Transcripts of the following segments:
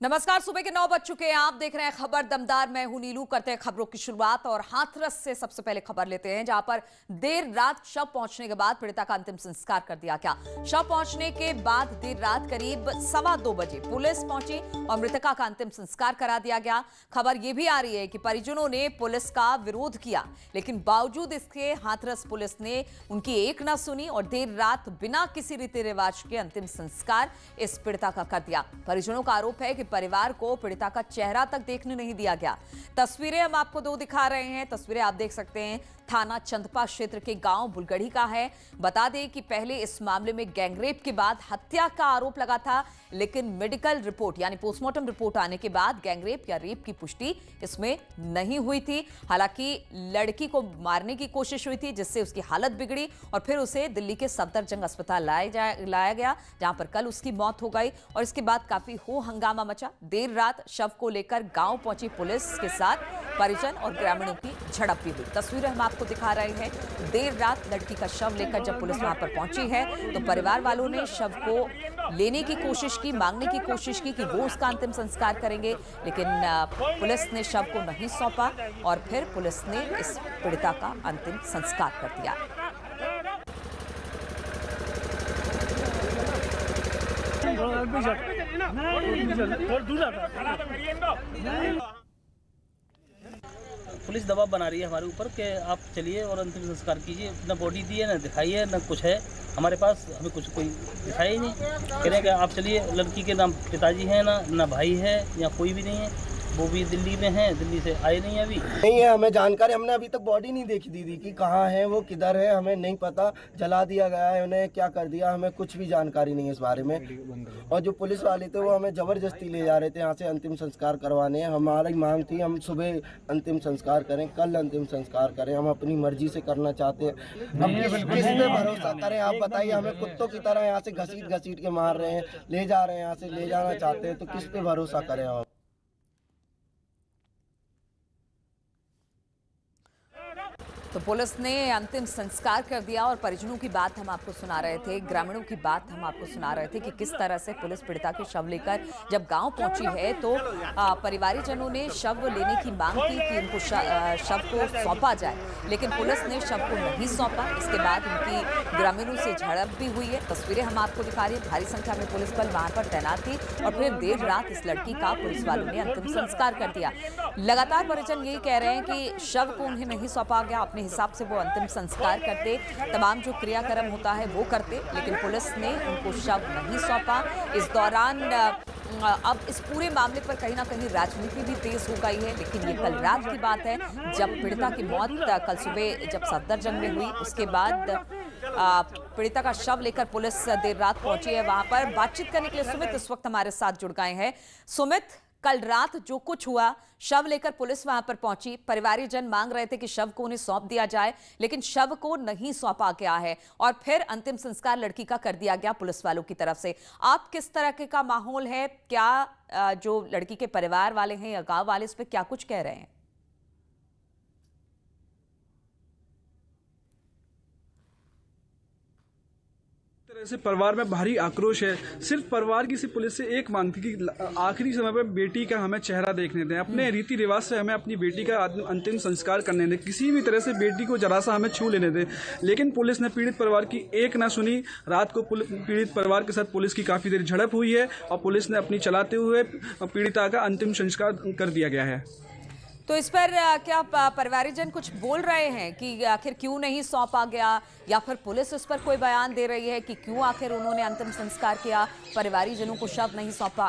नमस्कार, सुबह के 9 बज चुके हैं। आप देख रहे हैं खबर दमदार। मैं हूं नीलू। करते हैं खबरों की शुरुआत और हाथरस से सबसे पहले खबर लेते हैं, जहां पर देर रात शव पहुंचने के बाद पीड़िता का अंतिम संस्कार कर दिया गया। शव पहुंचने के बाद देर रात करीब 2:15 बजे पुलिस पहुंची और मृतका का अंतिम संस्कार करा दिया गया। खबर यह भी आ रही है कि परिजनों ने पुलिस का विरोध किया, लेकिन बावजूद इसके हाथरस पुलिस ने उनकी एक न सुनी और देर रात बिना किसी रीति रिवाज के अंतिम संस्कार इस पीड़िता का कर दिया। परिजनों का आरोप है कि परिवार को पीड़िता का चेहरा तक देखने नहीं दिया गया। तस्वीरें हम आपको दो दिखा रहे हैं। तस्वीरें आप देख सकते हैं, थाना चंदपा क्षेत्र के गांव बुलगढ़ी का है। बता दें कि पहले इस मामले में गैंगरेप के बाद हत्या का आरोप लगा था, लेकिन मेडिकल रिपोर्ट यानी पोस्टमार्टम रिपोर्ट आने के बाद गैंगरेप या रेप की पुष्टि इसमें नहीं हुई थी। हालांकि लड़की को मारने की कोशिश हुई थी, जिससे उसकी हालत बिगड़ी और फिर उसे दिल्ली के सफदरजंग अस्पताल लाया गया, जहां पर कल उसकी मौत हो गई। और इसके बाद काफी हो हंगामा मचा। देर रात शव को लेकर गांव पहुंची पुलिस के साथ परिजन और ग्रामीणों की झड़प भी हुई। तस्वीरें हम आपको दिखा रहे हैं। देर रात लड़की का शव लेकर जब पुलिस वहां पर पहुंची है तो परिवार वालों ने शव को लेने की कोशिश की, मांगने की कोशिश की कि वो उसका अंतिम संस्कार करेंगे, लेकिन पुलिस ने शव को नहीं सौंपा और फिर पुलिस ने इस पीड़िता का अंतिम संस्कार कर दिया। पुलिस दबाव बना रही है हमारे ऊपर कि आप चलिए और अंतिम संस्कार कीजिए। ना बॉडी दी है, ना दिखाई है, ना कुछ है हमारे पास। हमें कुछ कोई दिखाई ही नहीं। कह रहे हैं कि आप चलिए। लड़की के नाम पिताजी हैं, ना भाई है, या कोई भी नहीं है। वो भी दिल्ली में है, दिल्ली से आए नहीं अभी। नहीं है हमें जानकारी। हमने अभी तक बॉडी नहीं देखी दीदी की, कहाँ है वो, किधर है, हमें नहीं पता। जला दिया गया है, उन्हें क्या कर दिया, हमें कुछ भी जानकारी नहीं है इस बारे में। और जो पुलिस वाले थे वो हमें जबरदस्ती ले जा रहे थे यहाँ से अंतिम संस्कार करवाने। हमारी मांग थी हम सुबह अंतिम संस्कार करें, कल अंतिम संस्कार करें। हम अपनी मर्जी से करना चाहते हैं। हम किस पे भरोसा करें आप बताइए। हमें कुत्तों की तरह यहाँ से घसीट घसीट के मार रहे हैं, ले जा रहे हैं, यहाँ से ले जाना चाहते हैं, तो किस पे भरोसा करें हम। तो पुलिस ने अंतिम संस्कार कर दिया और परिजनों की बात हम आपको सुना रहे थे, ग्रामीणों की बात हम आपको सुना रहे थे कि किस तरह से पुलिस पीड़िता के शव लेकर जब गांव पहुंची है तो परिवारजनों ने शव लेने की मांग की कि उनको शव को सौंपा जाए, लेकिन पुलिस ने शव को नहीं सौंपा। इसके बाद उनकी ग्रामीणों से झड़प भी हुई है। तस्वीरें हम आपको दिखा रही है। भारी संख्या में पुलिस बल वहां पर तैनात थी और फिर देर रात इस लड़की का पुलिस वालों ने अंतिम संस्कार कर दिया। लगातार परिजन यही कह रहे हैं कि शव को उन्हें नहीं सौंपा गया, अपने हिसाब से वो अंतिम संस्कार करते, तमाम जो क्रियाक्रम होता है वो करते, लेकिन पुलिस ने उनको शव नहीं सौंपा। इस दौरान अब इस पूरे मामले पर कहीं ना कहीं राजनीति भी तेज हो गई है, लेकिन ये कल रात की बात है जब पीड़िता की मौत कल सुबह जब सफदरजंग में हुई। उसके बाद पीड़िता का शव लेकर पुलिस देर रात पहुंची है। वहां पर बातचीत करने के लिए सुमित इस वक्त हमारे साथ जुड़ गए हैं। सुमित, कल रात जो कुछ हुआ, शव लेकर पुलिस वहां पर पहुंची, परिवारजन मांग रहे थे कि शव को उन्हें सौंप दिया जाए, लेकिन शव को नहीं सौंपा गया है और फिर अंतिम संस्कार लड़की का कर दिया गया पुलिस वालों की तरफ से। आप किस तरह का माहौल है? क्या जो लड़की के परिवार वाले हैं या गांव वाले इस पे क्या कुछ कह रहे हैं? से परिवार में भारी आक्रोश है। सिर्फ परिवार की सिर्फ पुलिस से एक मांग थी कि आखिरी समय पर बेटी का हमें चेहरा देखने दें, अपने रीति रिवाज से हमें अपनी बेटी का अंतिम संस्कार करने दें, किसी भी तरह से बेटी को जरा सा हमें छू लेने दें। लेकिन पुलिस ने पीड़ित परिवार की एक ना सुनी। रात को पीड़ित परिवार के साथ पुलिस की काफ़ी देर झड़प हुई है और पुलिस ने अपनी चलाते हुए पीड़िता का अंतिम संस्कार कर दिया गया है। तो इस पर क्या परिवारजन कुछ बोल रहे हैं कि आखिर क्यों नहीं सौंपा गया, या फिर पुलिस इस पर कोई बयान दे रही है कि क्यों आखिर उन्होंने अंतिम संस्कार किया, परिवारजनों को शव नहीं सौंपा?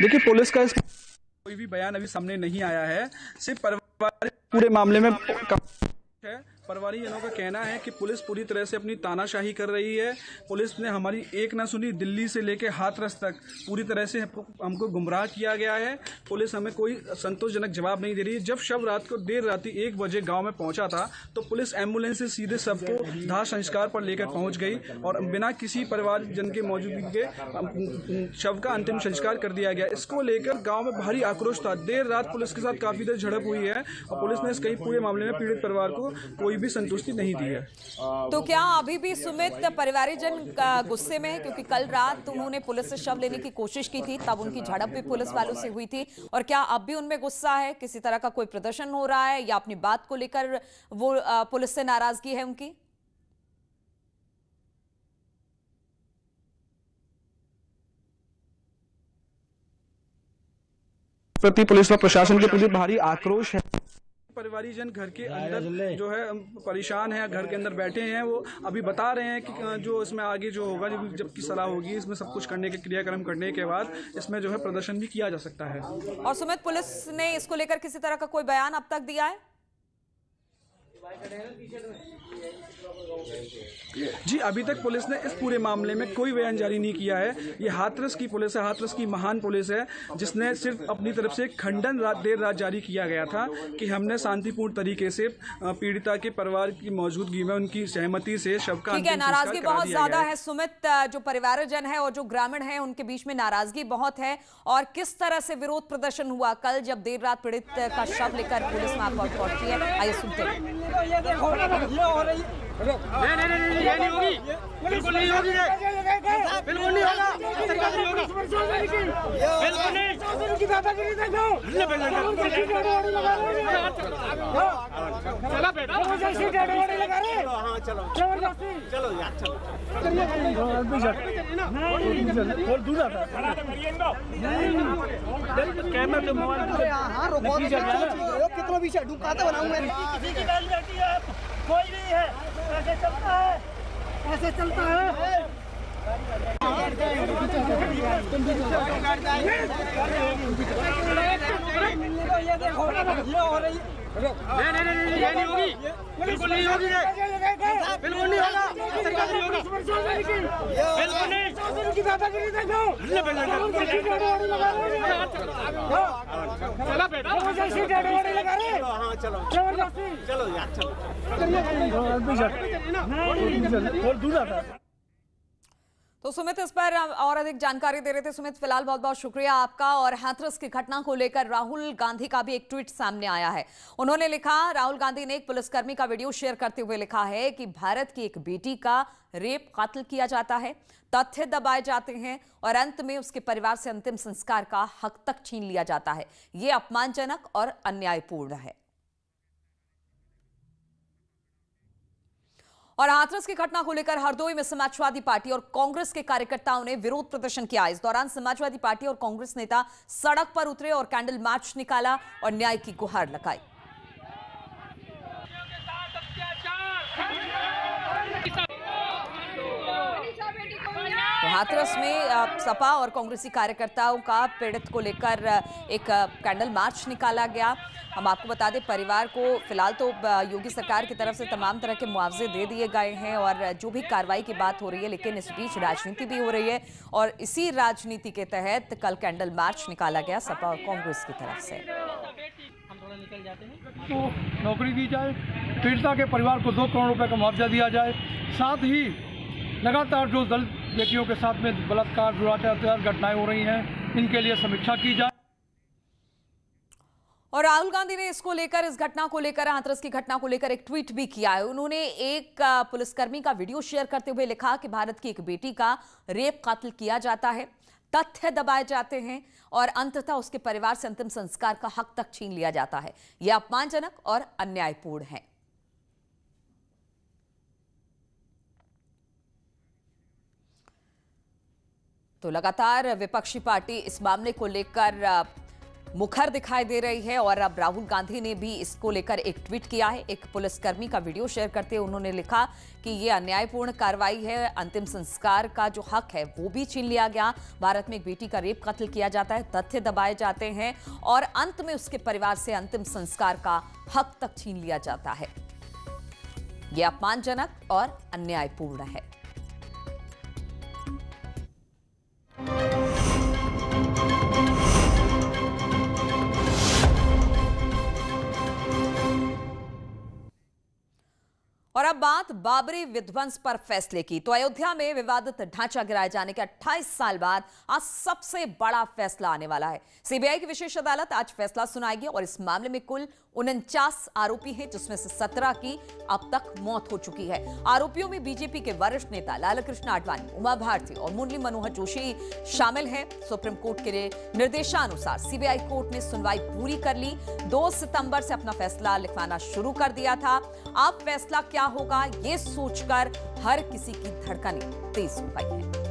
देखिए, पुलिस का कोई भी बयान अभी सामने नहीं आया है। सिर्फ परिवार पूरे मामले में है। परिवारजनों का कहना है कि पुलिस पूरी तरह से अपनी तानाशाही कर रही है। पुलिस ने हमारी एक ना सुनी। दिल्ली से लेकर हाथरस तक पूरी तरह से हमको गुमराह किया गया है। पुलिस हमें कोई संतोषजनक जवाब नहीं दे रही है। जब शव रात को देर रात 1 बजे गांव में पहुंचा था तो पुलिस एम्बुलेंस से सीधे सबको दाह संस्कार पर लेकर पहुंच गई और बिना किसी परिवारजन के मौजूदगी के शव का अंतिम संस्कार कर दिया गया। इसको लेकर गाँव में भारी आक्रोश था। देर रात पुलिस के साथ काफ़ी देर झड़प हुई है और पुलिस ने इस कई पूरे मामले में पीड़ित परिवार को कोई भी संतुष्टि नहीं दी है। तो क्या अभी भी सुमित परिवारजन गुस्से में है, क्योंकि कल रात उन्होंने पुलिस से शव लेने की कोशिश की थी, तब उनकी झड़प भी पुलिस वालों से हुई थी, और क्या अब भी उनमें गुस्सा है? किसी तरह का कोई प्रदर्शन हो रहा है या अपनी बात को लेकर वो पुलिस से नाराजगी है उनकी? प्रति पुलिस व प्रशासन के प्रति भारी आक्रोश है। परिवारीजन घर के अंदर जो है परेशान है, घर के अंदर बैठे हैं। वो अभी बता रहे हैं कि जो इसमें आगे जो होगा, जबकि सलाह होगी, इसमें सब कुछ करने के क्रियाक्रम करने के बाद इसमें जो है प्रदर्शन भी किया जा सकता है। और सुमित, पुलिस ने इसको लेकर किसी तरह का कोई बयान अब तक दिया है? जी, अभी तक पुलिस ने इस पूरे मामले में कोई बयान जारी नहीं किया है। ये हाथरस की पुलिस है, हाथरस की महान पुलिस है, जिसने सिर्फ अपनी तरफ से खंडन देर रात जारी किया गया था कि हमने शांतिपूर्ण तरीके से पीड़िता के परिवार की मौजूदगी में उनकी सहमति से शव का ठीक है, नाराजगी बहुत ज्यादा है सुमित। जो परिवारजन है और जो ग्रामीण है उनके बीच में नाराजगी बहुत है। और किस तरह से विरोध प्रदर्शन हुआ कल जब देर रात पीड़ित का शव लेकर पुलिस वहां पहुंची है, आइए सुनते हैं। नहीं, ये नहीं होगी, बिल्कुल नहीं होगी, बिल्कुल नहीं होगा, बिल्कुल नहीं। चला बेटा, चलो यार, चलो थोड़ा दूर आता कैमरा तो मोबाइल कितना पीछे ढूंढाते बनाऊंगा, किसी की गाली बैठी है, कोई नहीं है, ऐसे चलता है, ऐसे चलता है। ये देखो, ये हो रही है। नहीं, ये नहीं होगी, बिल्कुल नहीं होगी, बिल्कुल नहीं होगा, बिल्कुल नहीं। चला बेटा, हाँ चलो, चलो यार, चलो थोड़ा दूर आता। तो सुमित इस पर और अधिक जानकारी दे रहे थे। सुमित, फिलहाल बहुत बहुत शुक्रिया आपका। और हाथरस की घटना को लेकर राहुल गांधी का भी एक ट्वीट सामने आया है। उन्होंने लिखा, राहुल गांधी ने एक पुलिसकर्मी का वीडियो शेयर करते हुए लिखा है कि भारत की एक बेटी का रेप कातिल किया जाता है, तथ्य दबाए जाते हैं और अंत में उसके परिवार से अंतिम संस्कार का हक तक छीन लिया जाता है। ये अपमानजनक और अन्यायपूर्ण है। और हाथरस की घटना को लेकर हरदोई में समाजवादी पार्टी और कांग्रेस के कार्यकर्ताओं ने विरोध प्रदर्शन किया। इस दौरान समाजवादी पार्टी और कांग्रेस नेता सड़क पर उतरे और कैंडल मार्च निकाला और न्याय की गुहार लगाई। तो हाथरस में सपा और कांग्रेसी कार्यकर्ताओं का पीड़ित को लेकर एक कैंडल मार्च निकाला गया। हम आपको बता दें, परिवार को फिलहाल तो योगी सरकार की तरफ से तमाम तरह के मुआवजे दे दिए गए हैं और जो भी कार्रवाई की बात हो रही है, लेकिन इस बीच राजनीति भी हो रही है और इसी राजनीति के तहत कल कैंडल मार्च निकाला गया सपा और कांग्रेस की तरफ से। तो नौकरी दी जाए, पीड़िता के परिवार को 2 करोड़ रुपए का मुआवजा दिया जाए, साथ ही लगातार जो दलित बेटियों के साथ में बलात्कार, दुराचार घटनाएं हो रही हैं, इनके लिए समीक्षा की जाए। और राहुल गांधी ने इसको लेकर, इस घटना को लेकर, हाथरस की घटना को लेकर एक ट्वीट भी किया है। उन्होंने एक पुलिसकर्मी का वीडियो शेयर करते हुए लिखा कि भारत की एक बेटी का रेप कातिल किया जाता है, तथ्य दबाए जाते हैं और अंततः उसके परिवार से अंतिम संस्कार का हक तक छीन लिया जाता है। यह अपमानजनक और अन्यायपूर्ण है। तो लगातार विपक्षी पार्टी इस मामले को लेकर मुखर दिखाई दे रही है और अब राहुल गांधी ने भी इसको लेकर एक ट्वीट किया है। एक पुलिसकर्मी का वीडियो शेयर करते हुए उन्होंने लिखा कि ये अन्यायपूर्ण कार्रवाई है, अंतिम संस्कार का जो हक है वो भी छीन लिया गया। भारत में एक बेटी का रेप कत्ल किया जाता है, तथ्य दबाए जाते हैं और अंत में उसके परिवार से अंतिम संस्कार का हक तक छीन लिया जाता है। यह अपमानजनक और अन्यायपूर्ण है। और अब बात बाबरी विध्वंस पर फैसले की। तो अयोध्या में विवादित ढांचा गिराए जाने के 28 साल बाद आज सबसे बड़ा फैसला आने वाला है। सीबीआई की विशेष अदालत आज फैसला सुनाएगी और इस मामले में कुल 49 आरोपी हैं, जिसमें से 17 की अब तक मौत हो चुकी है। आरोपियों में बीजेपी के वरिष्ठ नेता लालकृष्ण आडवाणी, उमा भारती और मुरली मनोहर जोशी शामिल हैं। सुप्रीम कोर्ट के निर्देशानुसार सीबीआई कोर्ट ने सुनवाई पूरी कर ली। 2 सितंबर से अपना फैसला लिखवाना शुरू कर दिया था। अब फैसला क्या होगा, ये सोचकर हर किसी की धड़कनें तेज हो गई हैं।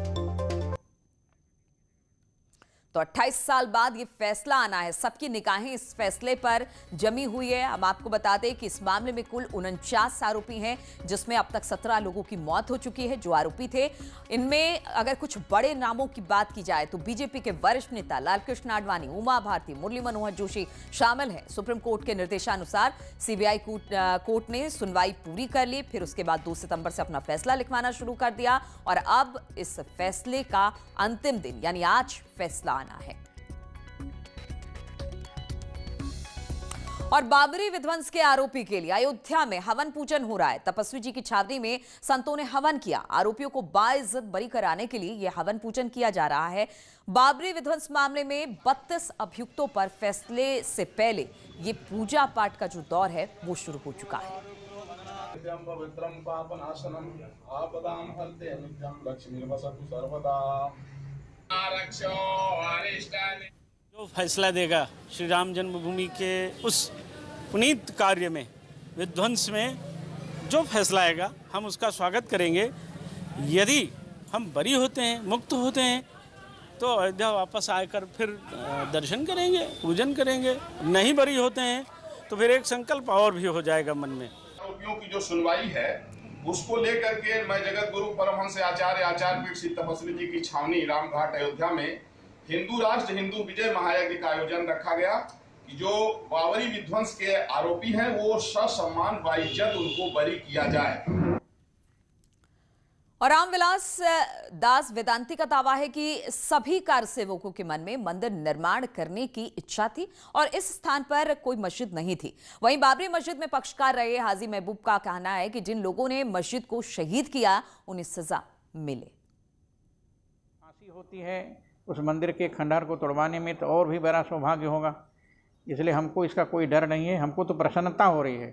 तो 28 साल बाद ये फैसला आना है। सबकी निगाहें इस फैसले पर जमी हुई है। हम आपको बता दें कि इस मामले में कुल 49 आरोपी हैं, जिसमें अब तक 17 लोगों की मौत हो चुकी है जो आरोपी थे। इनमें अगर कुछ बड़े नामों की बात की जाए तो बीजेपी के वरिष्ठ नेता लालकृष्ण आडवाणी, उमा भारती, मुरली मनोहर जोशी शामिल हैं। सुप्रीम कोर्ट के निर्देशानुसार सीबीआई कोर्ट ने सुनवाई पूरी कर ली, फिर उसके बाद 2 सितंबर से अपना फैसला लिखवाना शुरू कर दिया और अब इस फैसले का अंतिम दिन यानी आज फैसला आना है। और बाबरी विध्वंस के आरोपी के लिए अयोध्या में हवन पूजन हो रहा है। तपस्वी जी की छावनी में संतों ने हवन किया। आरोपियों को बाइज्जत बरी कराने के लिए यह हवन पूजन किया जा रहा है। बाबरी विध्वंस मामले में 32 अभियुक्तों पर फैसले से पहले ये पूजा पाठ का जो दौर है वो शुरू हो चुका है। जो फैसला देगा श्री राम जन्मभूमि के उस पुनीत कार्य में, विध्वंस में जो फैसला आएगा हम उसका स्वागत करेंगे। यदि हम बरी होते हैं, मुक्त होते हैं, तो अयोध्या वापस आकर फिर दर्शन करेंगे, पूजन करेंगे। नहीं बरी होते हैं तो फिर एक संकल्प और भी हो जाएगा मन में। आरोपियों की जो सुनवाई है उसको लेकर के मैं जगत गुरु परमहंस आचार्य पीठ श्री तपस्वी जी की छावनी रामघाट अयोध्या में हिंदू राष्ट्र हिंदू विजय महायज्ञ का आयोजन रखा गया कि जो बाबरी विध्वंस के आरोपी हैं वो ससम्मान बाइज्जत उनको बरी किया जाए। और रामविलास दास वेदांती का दावा है कि सभी कार सेवकों के मन में मंदिर निर्माण करने की इच्छा थी और इस स्थान पर कोई मस्जिद नहीं थी। वहीं बाबरी मस्जिद में पक्षकार रहे हाजी महबूब का कहना है कि जिन लोगों ने मस्जिद को शहीद किया उन्हें सजा मिले। फांसी होती है उस मंदिर के खंडहर को तोड़वाने में तो और भी बड़ा सौभाग्य होगा, इसलिए हमको इसका कोई डर नहीं है। हमको तो प्रसन्नता हो रही है।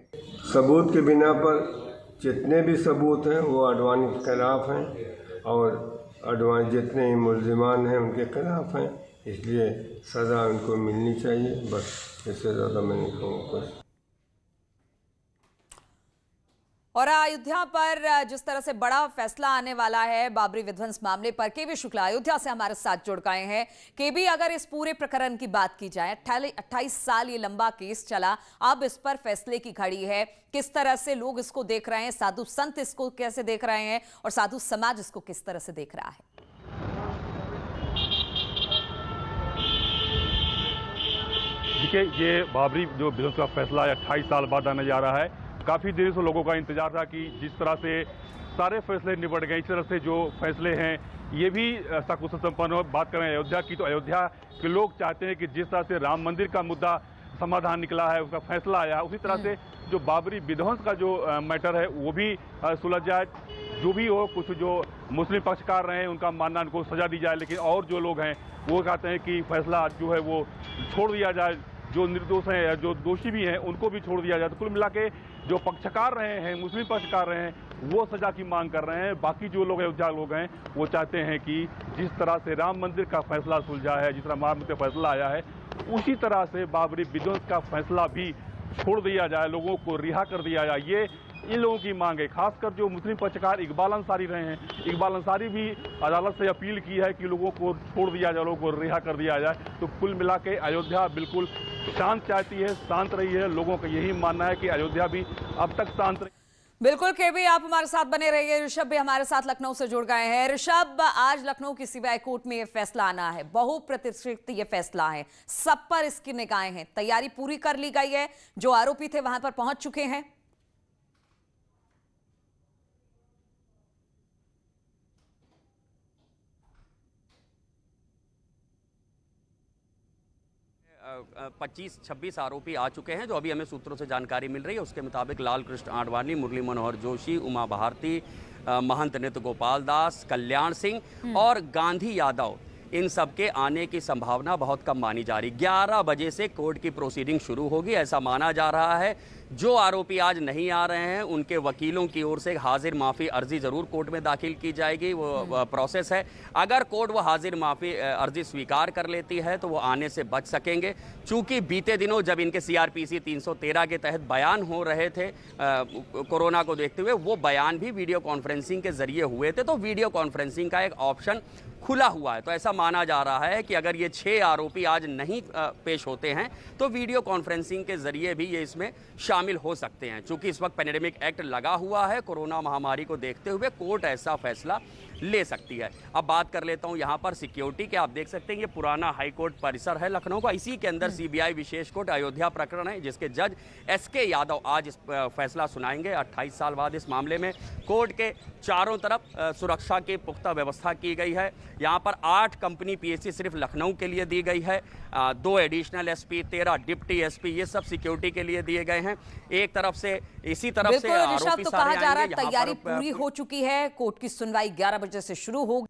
सबूत के बिना पर जितने भी सबूत हैं वो आडवाणी के खिलाफ हैं और आडवाणी जितने ही मुल्जिमान हैं उनके खिलाफ हैं, इसलिए सज़ा उनको मिलनी चाहिए। बस इससे ज़्यादा मैं नहीं कहूँगा। और अयोध्या पर जिस तरह से बड़ा फैसला आने वाला है बाबरी विध्वंस मामले पर, केबी शुक्ला अयोध्या से हमारे साथ जुड़ गए हैं। केबी, अगर इस पूरे प्रकरण की बात की जाए, 28 साल ये लंबा केस चला, अब इस पर फैसले की घड़ी है। किस तरह से लोग इसको देख रहे हैं, साधु संत इसको कैसे देख रहे हैं और साधु समाज इसको किस तरह से देख रहा है? देखिए, ये बाबरी जो विध्वंस का फैसला 28 साल बाद आने जा रहा है। काफ़ी देर से लोगों का इंतजार था कि जिस तरह से सारे फैसले निपट गए, इस तरह से जो फैसले हैं ये भी सकुशल संपन्न हो। बात करें अयोध्या की तो अयोध्या के लोग चाहते हैं कि जिस तरह से राम मंदिर का मुद्दा समाधान निकला है, उसका फैसला आया, उसी तरह से जो बाबरी विध्वंस का जो मैटर है वो भी सुलझ जाए। जो भी हो, कुछ जो मुस्लिम पक्षकार रहे हैं उनका मानना उनको सजा दी जाए, लेकिन और जो लोग हैं वो कहते हैं कि फैसला जो है वो छोड़ दिया जाए। जो निर्दोष हैं या जो दोषी भी हैं उनको भी छोड़ दिया जाए। तो कुल मिला के जो पक्षकार रहे हैं, मुस्लिम पक्षकार रहे हैं, वो सजा की मांग कर रहे हैं। बाकी जो लोग अयोध्या लोग हैं वो चाहते हैं कि जिस तरह से राम मंदिर का फैसला सुलझा है, जिस तरह महाराष्ट्र का फैसला आया है, उसी तरह से बाबरी विध्वंस का फैसला भी छोड़ दिया जाए, लोगों को रिहा कर दिया जाए। ये इन लोगों की मांग है। खासकर जो मुस्लिम पक्षकार इकबाल अंसारी रहे हैं, इकबाल अंसारी भी अदालत से अपील की है कि लोगों को छोड़ दिया जाए, लोगों को रिहा कर दिया जाए। तो कुल मिला के अयोध्या बिल्कुल शांत चाहती है, शांत रही है। लोगों का यही मानना है कि अयोध्या भी अब तक शांत रही। बिल्कुल केबी, आप हमारे साथ बने रहिए। ऋषभ भी हमारे साथ लखनऊ से जुड़ गए हैं। ऋषभ, आज लखनऊ की सीबीआई कोर्ट में यह फैसला आना है, बहुप्रतीक्षित ये फैसला है, सब पर इसकी निगाहें हैं, तैयारी पूरी कर ली गई है, जो आरोपी थे वहां पर पहुंच चुके हैं। है 25-26 आरोपी आ चुके हैं, जो अभी हमें सूत्रों से जानकारी मिल रही है। उसके मुताबिक लालकृष्ण आडवाणी, मुरली मनोहर जोशी, उमा भारती, महंत नृत्य गोपाल दास, कल्याण सिंह और गांधी यादव, इन सब के आने की संभावना बहुत कम मानी जा रही। 11 बजे से कोर्ट की प्रोसीडिंग शुरू होगी, ऐसा माना जा रहा है। जो आरोपी आज नहीं आ रहे हैं उनके वकीलों की ओर से हाजिर माफ़ी अर्जी ज़रूर कोर्ट में दाखिल की जाएगी, वो प्रोसेस है। अगर कोर्ट वो हाजिर माफ़ी अर्जी स्वीकार कर लेती है तो वो आने से बच सकेंगे। चूँकि बीते दिनों जब इनके CRPC 313 के तहत बयान हो रहे थे कोरोना को देखते हुए, वो बयान भी वीडियो कॉन्फ्रेंसिंग के ज़रिए हुए थे, तो वीडियो कॉन्फ्रेंसिंग का एक ऑप्शन खुला हुआ है। तो ऐसा माना जा रहा है कि अगर ये 6 आरोपी आज नहीं पेश होते हैं तो वीडियो कॉन्फ्रेंसिंग के जरिए भी ये इसमें शामिल हो सकते हैं। चूंकि इस वक्त पैंडेमिक एक्ट लगा हुआ है, कोरोना महामारी को देखते हुए कोर्ट ऐसा फैसला ले सकती है। अब बात कर लेता हूं यहां पर सिक्योरिटी के। आप देख सकते हैं ये पुराना हाई कोर्ट परिसर है लखनऊ का, इसी के अंदर CBI विशेष कोर्ट अयोध्या प्रकरण है, जिसके जज SK यादव आज इस फैसला सुनाएंगे 28 साल बाद इस मामले में। कोर्ट के चारों तरफ सुरक्षा की पुख्ता व्यवस्था की गई है। यहाँ पर 8 कंपनी PSC सिर्फ लखनऊ के लिए दी गई है, 2 एडिशनल SP, 13 डिप्टी SP, ये सब सिक्योरिटी के लिए दिए गए हैं। एक तरफ से इसी तरफ से आरोपी तो कहा जा रहा है तैयारी पूरी हो चुकी है, कोर्ट की सुनवाई 11 बजे से शुरू होगी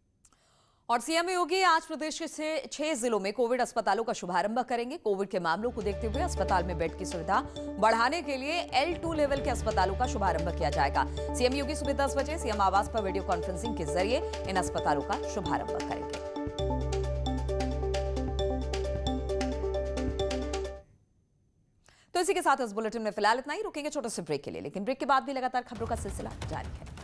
और CM योगी आज प्रदेश के 6 जिलों में कोविड अस्पतालों का शुभारंभ करेंगे। कोविड के मामलों को देखते हुए अस्पताल में बेड की सुविधा बढ़ाने के लिए L2 लेवल के अस्पतालों का शुभारंभ किया जाएगा। CM योगी सुबह 10 बजे CM आवास पर वीडियो कॉन्फ्रेंसिंग के जरिए इन अस्पतालों का शुभारंभ करेंगे। तो इसी के साथ इस बुलेटिन में फिलहाल इतना ही। रुकेंगे छोटे से ब्रेक के लिए, लेकिन ब्रेक के बाद भी लगातार खबरों का सिलसिला जारी है।